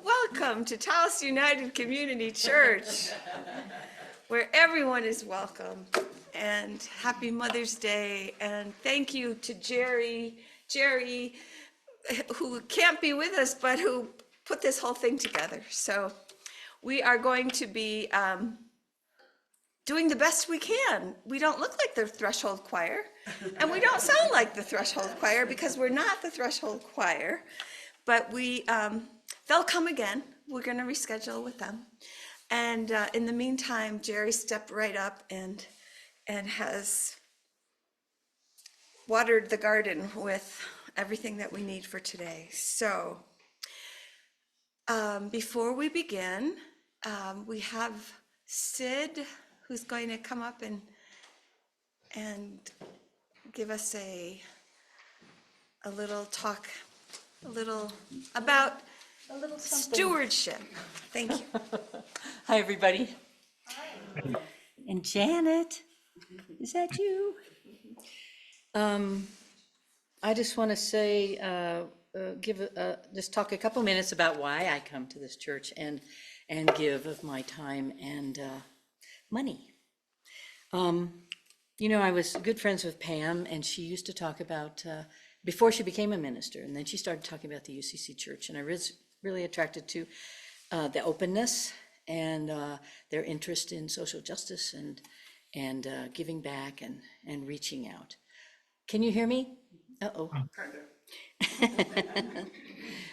Welcome to Taos United Community Church, where everyone is welcome. And happy Mother's Day. And thank you to Jerry, who can't be with us, but who put this whole thing together. So we are going to be doing the best we can. We don't look like the Threshold Choir, and we don't sound like the Threshold Choir because we're not the Threshold Choir, but they'll come again. We're going to reschedule with them. And in the meantime, Jerry stepped right up and has watered the garden with everything that we need for today. So before we begin, we have Sid, who's going to come up and give us a little talk, about stewardship. Thank you. Hi, everybody. Hi. And Janet, is that you? I just want to say, just talk a couple minutes about why I come to this church and give of my time and money. You know, I was good friends with Pam, and she used to talk about, before she became a minister, and then she started talking about the UCC church, and I was really attracted to the openness and their interest in social justice and giving back and reaching out. Can you hear me? Uh-oh.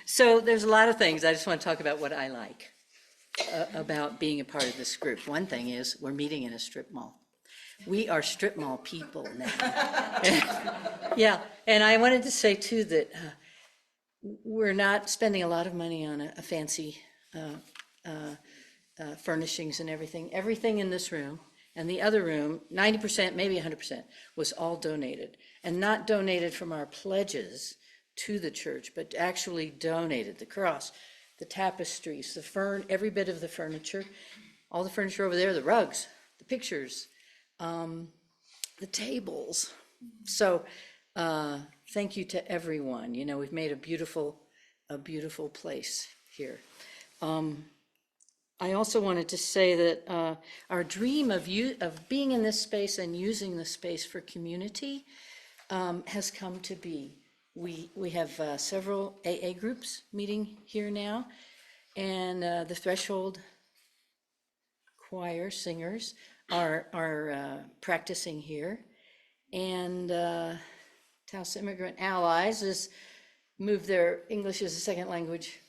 So there's a lot of things. I just want to talk about what I like about being a part of this group. One thing is we're meeting in a strip mall. We are strip mall people now. Yeah, and I wanted to say too that we're not spending a lot of money on a fancy furnishings and everything. Everything in this room and the other room, 90%, maybe 100%, was all donated. And not donated from our pledges to the church, but actually donated. The cross, the tapestries, the every bit of the furniture, all the furniture over there, the rugs, the pictures, the tables. So thank you to everyone. You know, we've made a beautiful place here. I also wanted to say that our dream of being in this space and using the space for community has come to be. We have several AA groups meeting here now, and the Threshold Choir singers are practicing here, and Taos Immigrant Allies has moved their English as a second language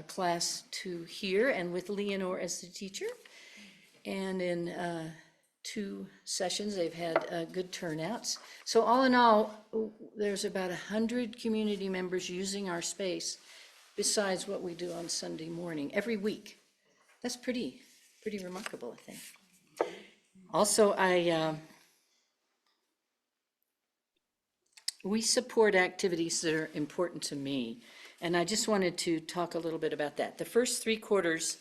class to here, and with Leonor as the teacher. And in 2 sessions, they've had good turnouts. So all in all, there's about 100 community members using our space besides what we do on Sunday morning every week. That's pretty remarkable, I think. Also, we support activities that are important to me, and I just wanted to talk a little bit about that. The first 3 quarters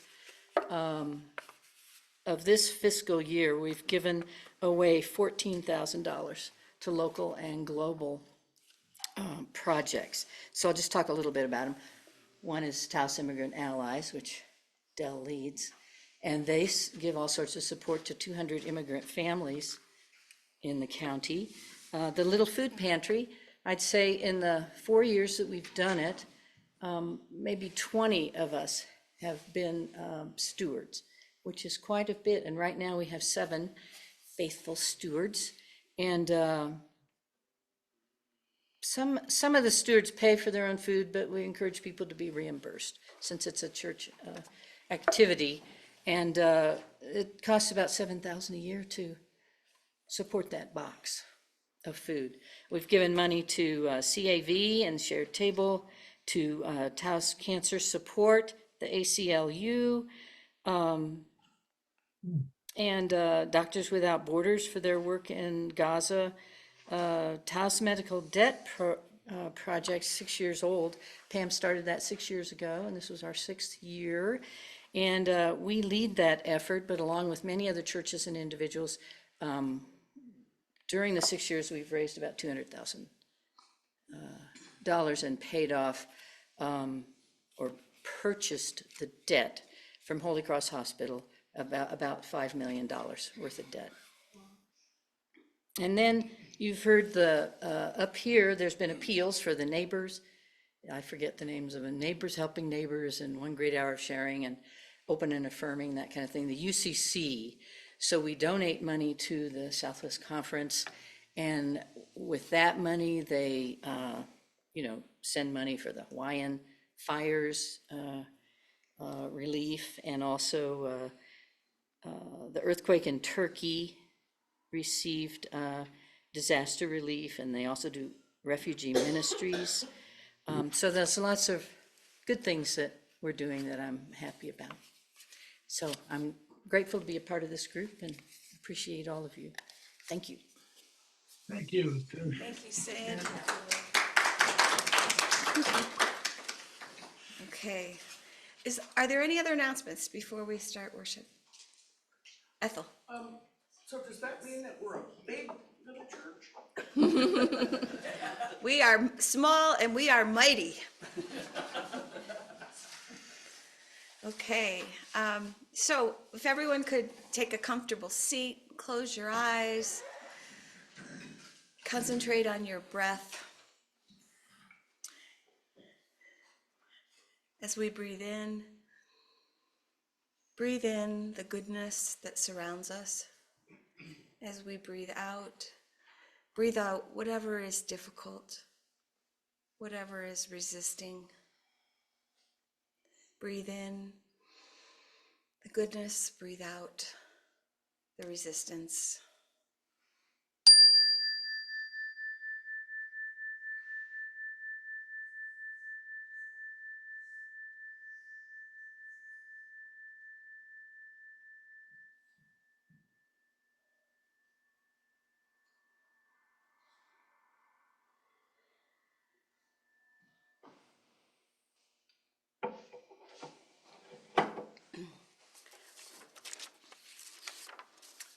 of this fiscal year, we've given away $14,000 to local and global projects. So I'll just talk a little bit about them. One is Taos Immigrant Allies, which Dell leads, and they give all sorts of support to 200 immigrant families in the county. The Little Food Pantry, I'd say in the 4 years that we've done it, maybe 20 of us have been stewards, which is quite a bit. And right now we have 7 faithful stewards. And some of the stewards pay for their own food, but we encourage people to be reimbursed since it's a church activity. And it costs about $7,000 a year to support that box of food. We've given money to CAV and Shared Table, to Taos Cancer Support, the ACLU, and Doctors Without Borders for their work in Gaza. Taos Medical Debt Project, 6 years old. Pam started that 6 years ago, and this was our 6th year. And we lead that effort, but along with many other churches and individuals, during the 6 years, we've raised about $200,000 and paid off, or purchased the debt from Holy Cross Hospital, about $5 million worth of debt. And then you've heard up here, there's been appeals for the neighbors. I forget the names of them, Neighbors Helping Neighbors and One Great Hour of Sharing and Open and Affirming, that kind of thing, the UCC. So we donate money to the Southwest Conference, and with that money, they, send money for the Hawaiian fires relief, and also the earthquake in Turkey received disaster relief, and they also do refugee ministries. So there's lots of good things that we're doing that I'm happy about. So I'm grateful to be a part of this group and appreciate all of you. Thank you. Thank you. Thank you, Sid. Okay. Are there any other announcements before we start worship? Ethel? So does that mean that we're a big little church? We are small and we are mighty. Okay, so if everyone could take a comfortable seat, close your eyes, concentrate on your breath. As we breathe in the goodness that surrounds us. As we breathe out whatever is difficult, whatever is resisting. Breathe in the goodness, breathe out the resistance.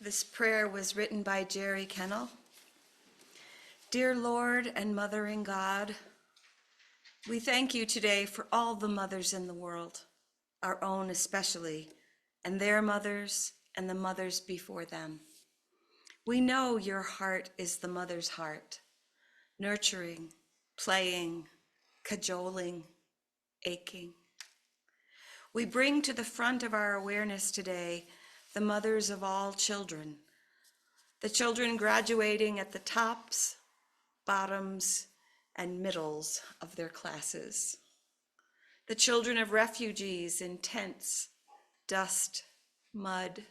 This prayer was written by Jerry Kennell. Dear Lord and Mother in God, we thank you today for all the mothers in the world, our own especially, and their mothers and the mothers before them. We know your heart is the mother's heart, nurturing, playing, cajoling, aching. We bring to the front of our awareness today the mothers of all children, the children graduating at the tops, bottoms, and middles of their classes, the children of refugees in tents, dust, mud,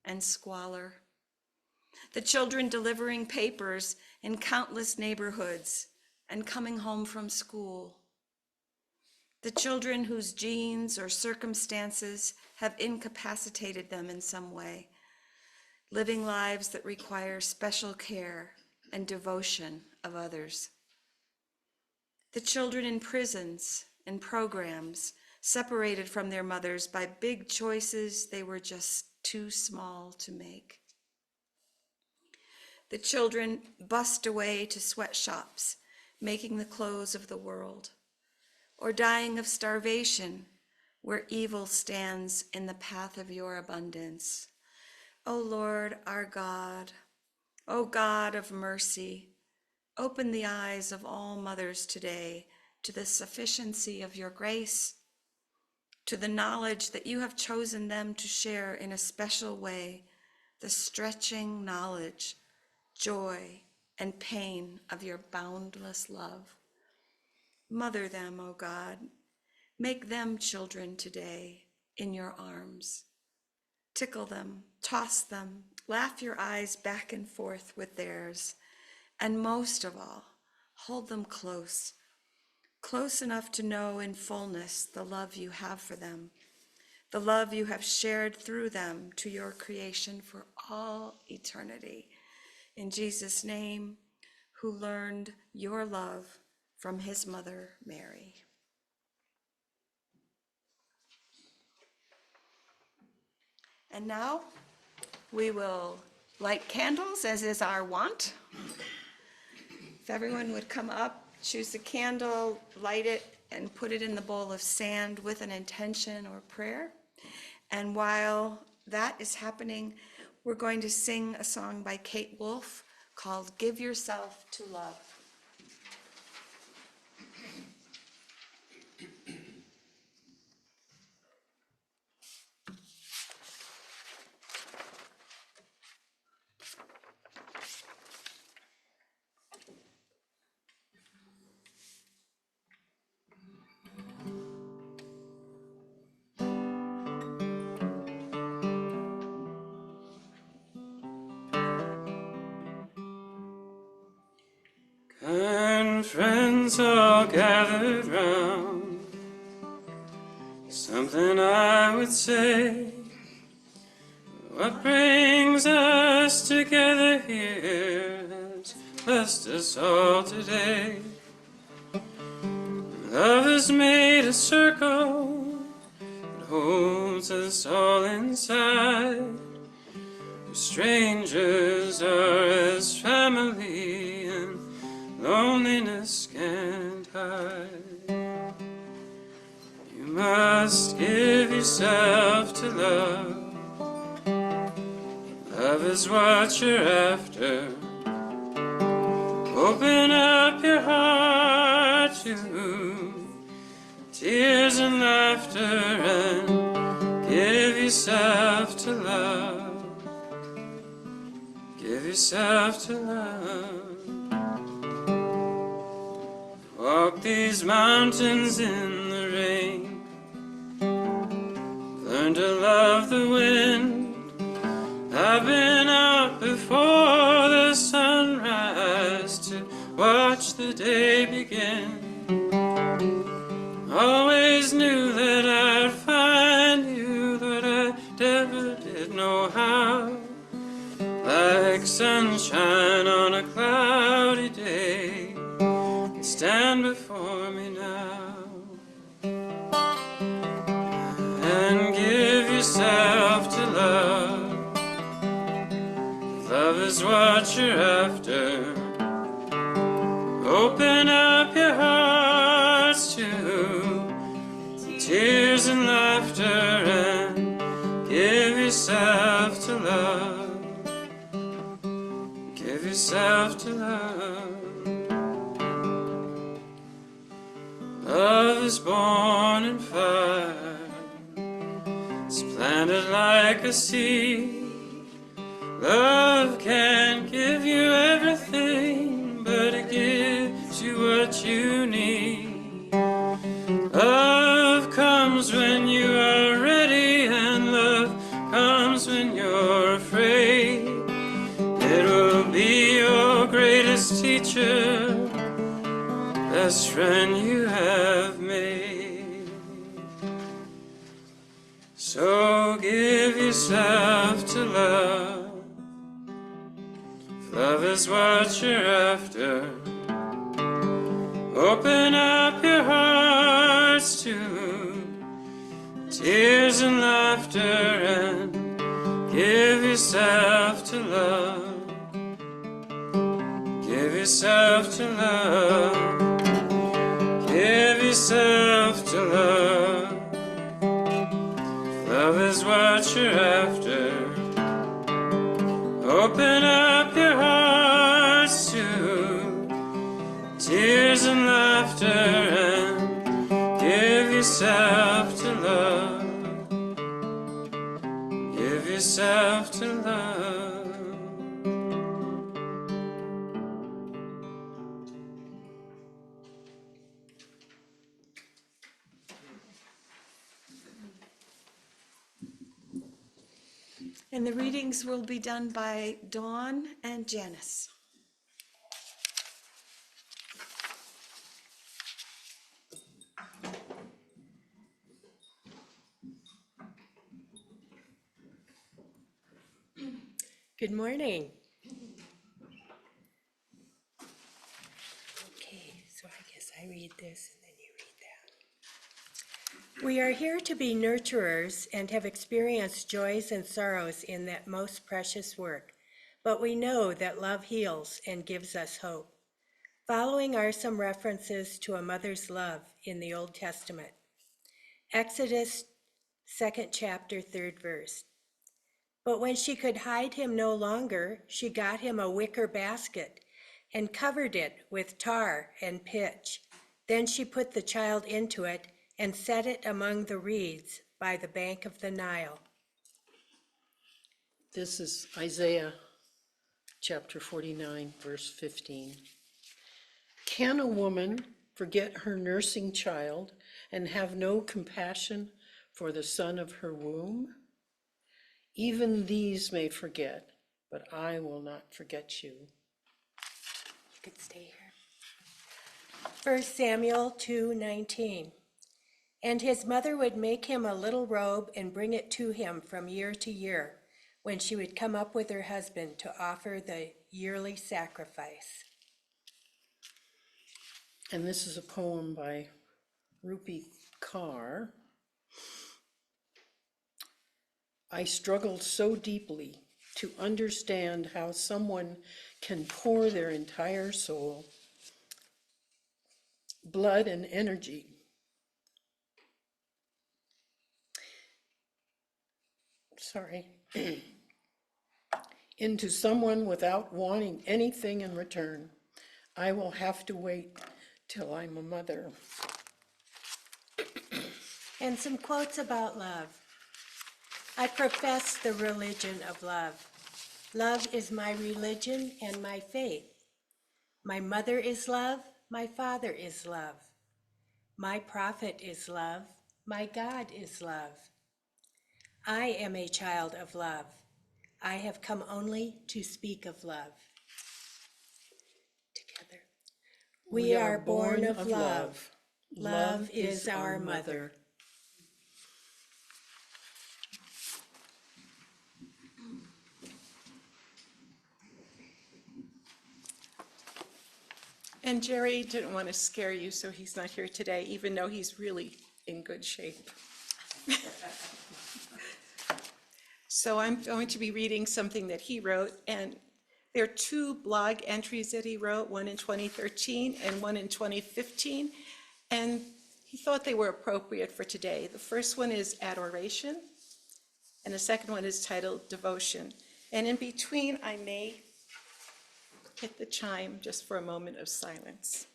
and squalor, the children delivering papers in countless neighborhoods and coming home from school, the children whose genes or circumstances have incapacitated them in some way, living lives that require special care and devotion of others. The children in prisons and programs, separated from their mothers by big choices they were just too small to make. The children bussed away to sweatshops, making the clothes of the world, or dying of starvation where evil stands in the path of your abundance. O Lord, our God, O God of mercy, open the eyes of all mothers today to the sufficiency of your grace, to the knowledge that you have chosen them to share in a special way, the stretching knowledge, joy, and pain of your boundless love. Mother them, O God. Make them children today in your arms. Tickle them, toss them, laugh your eyes back and forth with theirs, and most of all, hold them close, close enough to know in fullness the love you have for them, the love you have shared through them to your creation for all eternity. In Jesus' name, who learned your love from his mother, Mary. And now we will light candles, as is our wont. If everyone would come up, choose a candle, light it, and put it in the bowl of sand with an intention or prayer. And while that is happening, we're going to sing a song by Kate Wolf called Give Yourself to Love. Kind friends all gathered round, something I would say. What brings us together here has blessed us all today. Love has made a circle that holds us all inside. Strangers are as family, and loneliness can't hide. You must give yourself to love. Love is what you're after. Open up your heart to tears and laughter and give yourself to love. Give yourself to love. Walk these mountains in the rain. Learn to love the wind. I've been out before the sunrise to watch the day begin. Always knew that I'd find you, but I never did know how. Like sunshine on a cloudy day, you stand before me now. And give yourself to love. Love is what you're after. Open up your hearts to tears and laughter and give yourself to love. Give yourself to love. Love is born in fire. It's planted like a seed. Love can't give you everything, but it gives you what you need. Love comes when you are ready, and love comes when you're afraid. It will be your greatest teacher, best friend you have made. So give yourself to love. Love is what you're after. Open up your hearts to tears and laughter and give yourself to love. Give yourself to love. Give yourself to love. Love is what you're after. Open up your hearts to tears and laughter and give yourself to love. Give yourself to love. And the readings will be done by Dawn and Janice. Good morning. Okay, so I guess I read this and then you read that. We are here to be nurturers and have experienced joys and sorrows in that most precious work, but we know that love heals and gives us hope. Following are some references to a mother's love in the Old Testament. Exodus 2nd chapter, 3rd verse. But when she could hide him no longer, she got him a wicker basket and covered it with tar and pitch. Then she put the child into it and set it among the reeds by the bank of the Nile. This is Isaiah chapter 49, verse 15. Can a woman forget her nursing child and have no compassion for the son of her womb? Even these may forget, but I will not forget you. You could stay here. 1 Samuel 2:19. And his mother would make him a little robe and bring it to him from year to year, when she would come up with her husband to offer the yearly sacrifice. And this is a poem by Rupi Kaur. I struggled so deeply to understand how someone can pour their entire soul, blood and energy into someone without wanting anything in return. I will have to wait till I'm a mother. And some quotes about love. I profess the religion of love. Love is my religion and my faith. My mother is love, my father is love. My prophet is love, my God is love. I am a child of love. I have come only to speak of love. Together. We are born of love. Love is our mother. And Jerry didn't want to scare you, so he's not here today, even though he's really in good shape. So I'm going to be reading something that he wrote, and there are two blog entries that he wrote, one in 2013 and one in 2015, and he thought they were appropriate for today. The first one is adoration, and the second one is titled devotion. And in between, I may hit the chime just for a moment of silence.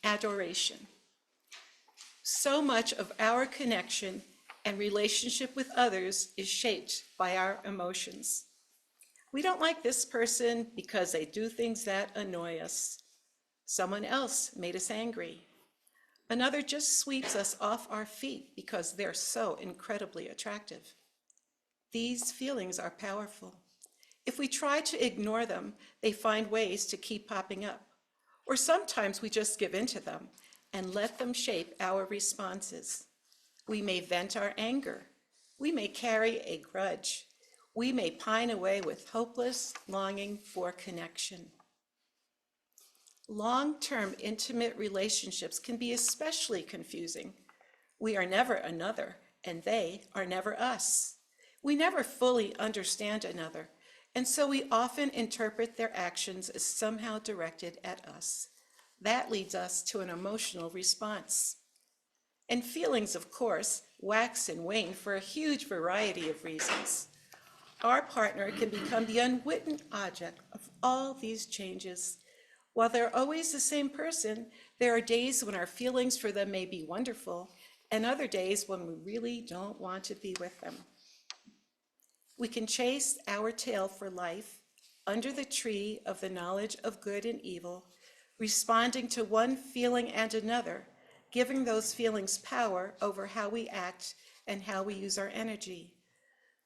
Adoration. So much of our connection and relationship with others is shaped by our emotions. We don't like this person because they do things that annoy us. Someone else made us angry. Another just sweeps us off our feet because they're so incredibly attractive. These feelings are powerful. If we try to ignore them, they find ways to keep popping up. Or sometimes we just give in to them and let them shape our responses. We may vent our anger. We may carry a grudge. We may pine away with hopeless longing for connection. Long-term intimate relationships can be especially confusing. We are never another, and they are never us. We never fully understand another, and so we often interpret their actions as somehow directed at us. That leads us to an emotional response. And feelings, of course, wax and wane for a huge variety of reasons. Our partner can become the unwitting object of all these changes. While they're always the same person, there are days when our feelings for them may be wonderful, and other days when we really don't want to be with them. We can chase our tail for life under the tree of the knowledge of good and evil, responding to one feeling and another, giving those feelings power over how we act and how we use our energy.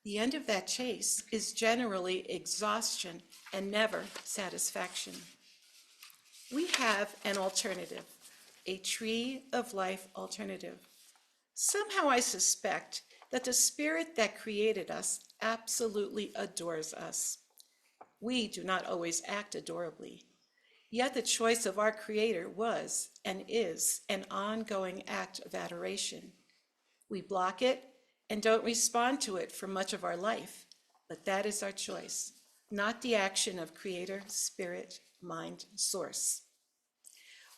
The end of that chase is generally exhaustion and never satisfaction. We have an alternative, a tree of life alternative. Somehow I suspect that the spirit that created us absolutely adores us. We do not always act adorably, yet the choice of our Creator was and is an ongoing act of adoration. We block it and don't respond to it for much of our life, but that is our choice, not the action of Creator, Spirit, mind source.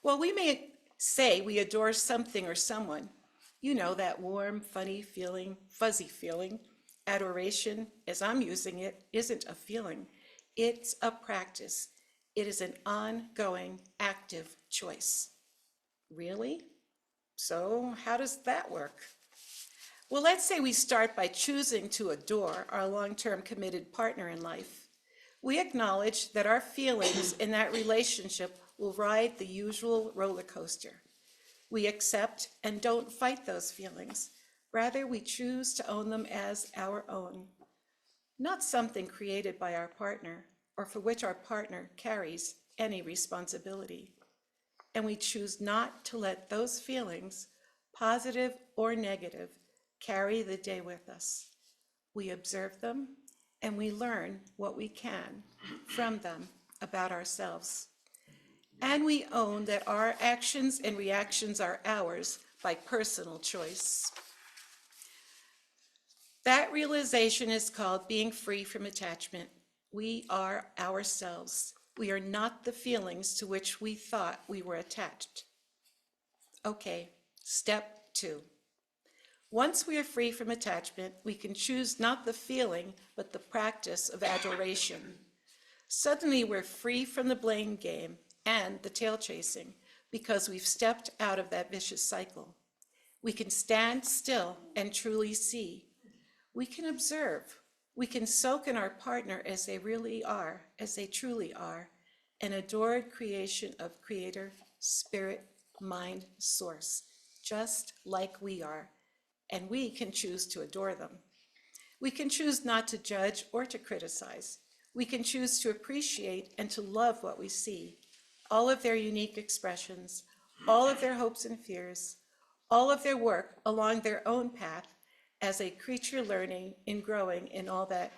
Well, we may say we adore something or someone. You know, that warm, funny feeling, fuzzy feeling. Adoration, as I'm using it, isn't a feeling. It's a practice. It is an ongoing, active choice. Really? So how does that work? Well, let's say we start by choosing to adore our long-term committed partner in life. We acknowledge that our feelings in that relationship will ride the usual roller coaster. We accept and don't fight those feelings. Rather, we choose to own them as our own, not something created by our partner or for which our partner carries any responsibility. And we choose not to let those feelings, positive or negative, carry the day with us. We observe them and we learn what we can from them about ourselves. And we own that our actions and reactions are ours by personal choice. That realization is called being free from attachment. We are ourselves. We are not the feelings to which we thought we were attached. Okay, step 2. Once we are free from attachment, we can choose not the feeling, but the practice of adoration. Suddenly we're free from the blame game and the tail chasing because we've stepped out of that vicious cycle. We can stand still and truly see. We can observe. We can soak in our partner as they really are, as they truly are, an adored creation of Creator, Spirit, Mind, Source, just like we are, and we can choose to adore them. We can choose not to judge or to criticize. We can choose to appreciate and to love what we see, all of their unique expressions, all of their hopes and fears, all of their work along their own path as a creature learning and growing in all that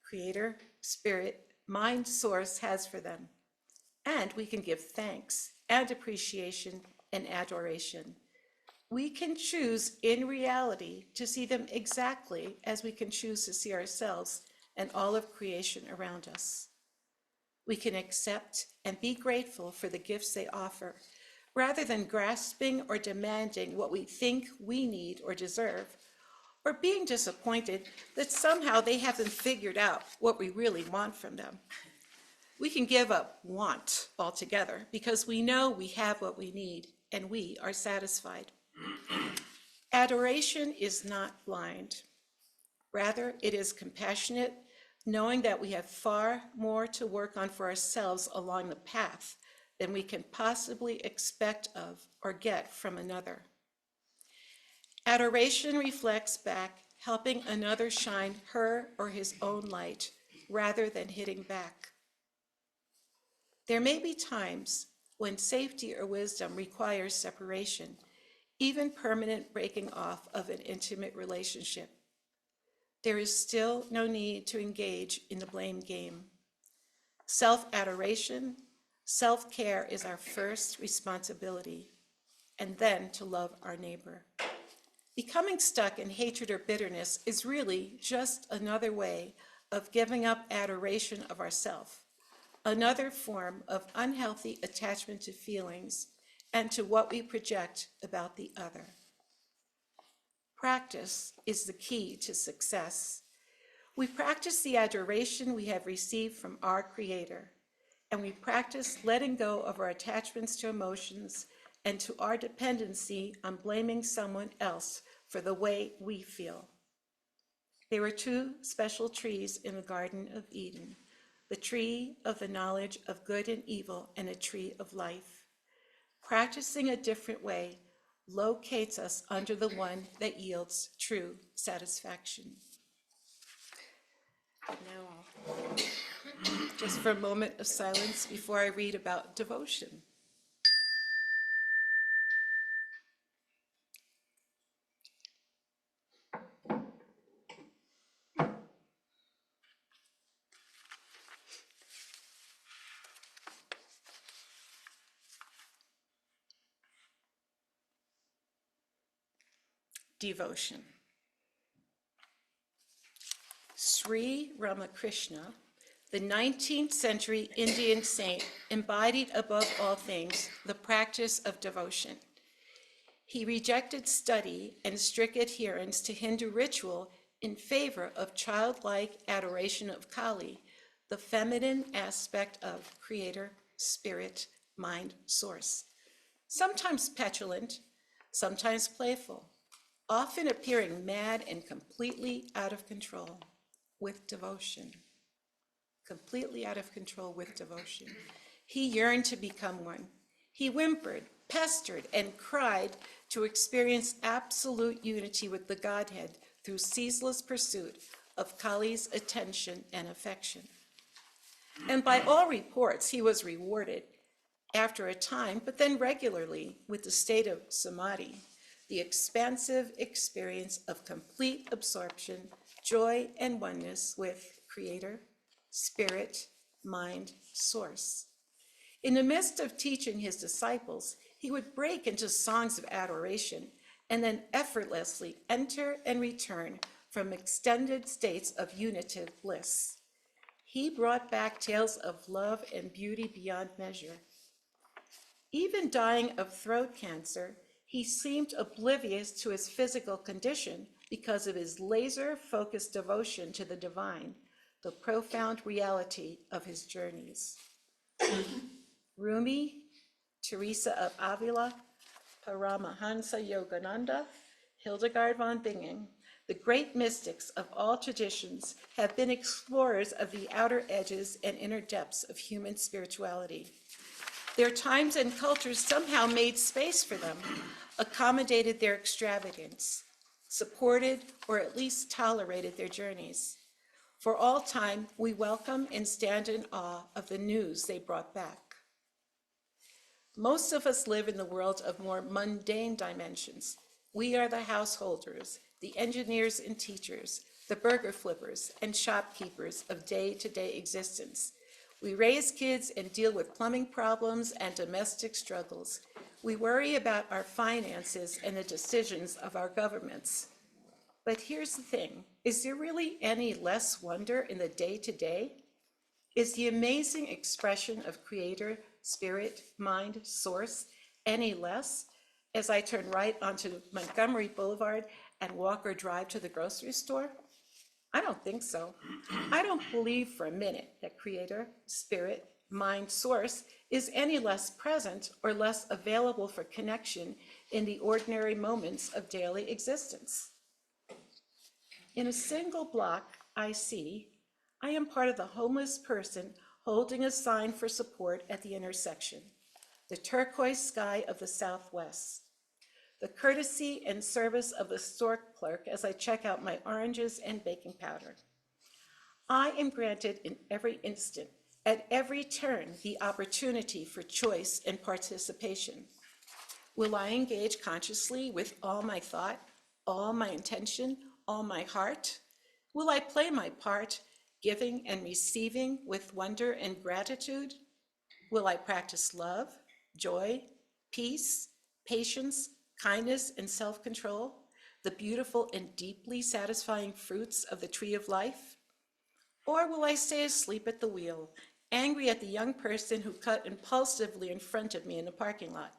Creator, Spirit, Mind, Source has for them. And we can give thanks and appreciation and adoration. We can choose in reality to see them exactly as we can choose to see ourselves and all of creation around us. We can accept and be grateful for the gifts they offer, rather than grasping or demanding what we think we need or deserve, or being disappointed that somehow they haven't figured out what we really want from them. We can give up want altogether because we know we have what we need and we are satisfied. Adoration is not blind. Rather, it is compassionate, knowing that we have far more to work on for ourselves along the path than we can possibly expect of or get from another. Adoration reflects back, helping another shine her or his own light, rather than hitting back. There may be times when safety or wisdom requires separation, even permanent breaking off of an intimate relationship. There is still no need to engage in the blame game. Self-adoration, self-care is our first responsibility, and then to love our neighbor. Becoming stuck in hatred or bitterness is really just another way of giving up adoration of ourself, another form of unhealthy attachment to feelings and to what we project about the other. Practice is the key to success. We practice the adoration we have received from our Creator, and we practice letting go of our attachments to emotions and to our dependency on blaming someone else for the way we feel. There were 2 special trees in the Garden of Eden, the tree of the knowledge of good and evil and a tree of life. Practicing a different way locates us under the one that yields true satisfaction. Now, just for a moment of silence before I read about devotion. Devotion. Sri Ramakrishna, The 19th century Indian saint embodied above all things the practice of devotion. He rejected study and strict adherence to Hindu ritual in favor of childlike adoration of Kali, the feminine aspect of creator, spirit, mind, source. Sometimes petulant, sometimes playful, often appearing mad and completely out of control with devotion. Completely out of control with devotion. He yearned to become one. He whimpered, pestered, and cried to experience absolute unity with the Godhead through ceaseless pursuit of Kali's attention and affection. And by all reports, he was rewarded after a time, but then regularly, with the state of samadhi, the expansive experience of complete absorption, joy, and oneness with Creator, Spirit, Mind, Source. In the midst of teaching his disciples, he would break into songs of adoration and then effortlessly enter and return from extended states of unitive bliss. He brought back tales of love and beauty beyond measure. Even dying of throat cancer, he seemed oblivious to his physical condition because of his laser-focused devotion to the divine, the profound reality of his journeys. Rumi, Teresa of Avila, Paramahansa Yogananda, Hildegard von Bingen, the great mystics of all traditions have been explorers of the outer edges and inner depths of human spirituality. Their times and cultures somehow made space for them, accommodated their extravagance, supported or at least tolerated their journeys. For all time, we welcome and stand in awe of the news they brought back. Most of us live in the world of more mundane dimensions. We are the householders, the engineers and teachers, the burger flippers and shopkeepers of day-to-day existence. We raise kids and deal with plumbing problems and domestic struggles. We worry about our finances and the decisions of our governments. But here's the thing, is there really any less wonder in the day-to-day? Is the amazing expression of Creator, Spirit, Mind, Source any less as I turn right onto Montgomery Boulevard and walk or drive to the grocery store? I don't think so. I don't believe for a minute that Creator, Spirit, Mind, Source is any less present or less available for connection in the ordinary moments of daily existence. In a single block I see, I am part of the homeless person holding a sign for support at the intersection, the turquoise sky of the Southwest, the courtesy and service of the store clerk as I check out my oranges and baking powder. I am granted in every instant, at every turn, the opportunity for choice and participation. Will I engage consciously with all my thought, all my intention, all my heart? Will I play my part, giving and receiving with wonder and gratitude? Will I practice love, joy, peace, patience, kindness, and self-control, the beautiful and deeply satisfying fruits of the tree of life? Or will I stay asleep at the wheel, angry at the young person who cut impulsively in front of me in the parking lot?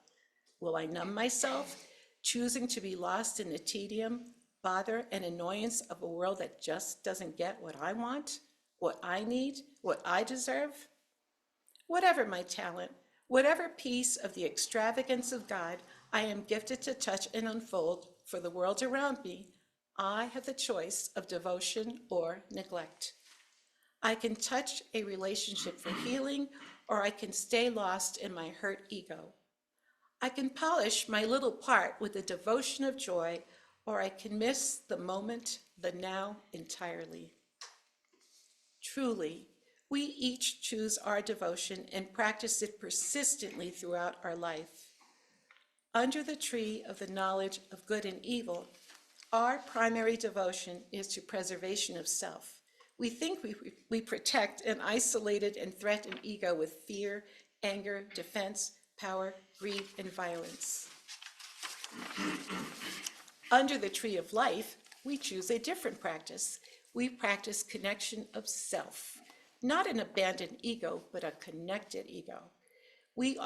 Will I numb myself, choosing to be lost in the tedium, bother, and annoyance of a world that just doesn't get what I want, what I need, what I deserve? Whatever my talent, whatever piece of the extravagance of God I am gifted to touch and unfold for the world around me, I have the choice of devotion or neglect. I can touch a relationship for healing, or I can stay lost in my hurt ego. I can polish my little part with the devotion of joy, or I can miss the moment, the now entirely. Truly, we each choose our devotion and practice it persistently throughout our life. Under the tree of the knowledge of good and evil, our primary devotion is to preservation of self. We think we protect an isolated and threatened ego with fear, anger, defense, power, greed, and violence. Under the tree of life, we choose a different practice. We practice connection of self, not an abandoned ego, but a connected ego. We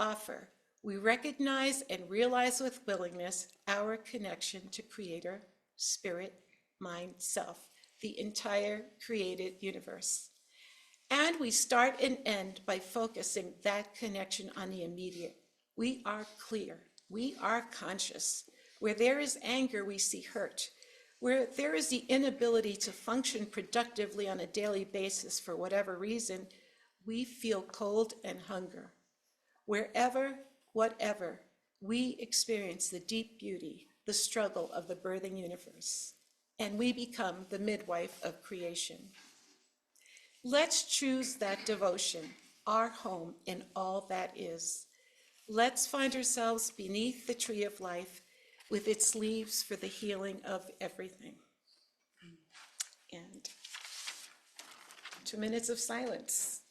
recognize and realize with willingness our connection to Creator, Spirit, Mind, Self, the entire created universe. And we start and end by focusing that connection on the immediate. We are clear. We are conscious. Where there is anger, we see hurt. Where there is the inability to function productively on a daily basis for whatever reason, we feel cold and hunger. Wherever, whatever, we experience the deep beauty, the struggle of the birthing universe, and we become the midwife of creation. Let's choose that devotion, our home in all that is. Let's find ourselves beneath the tree of life with its leaves for the healing of everything. And 2 minutes of silence.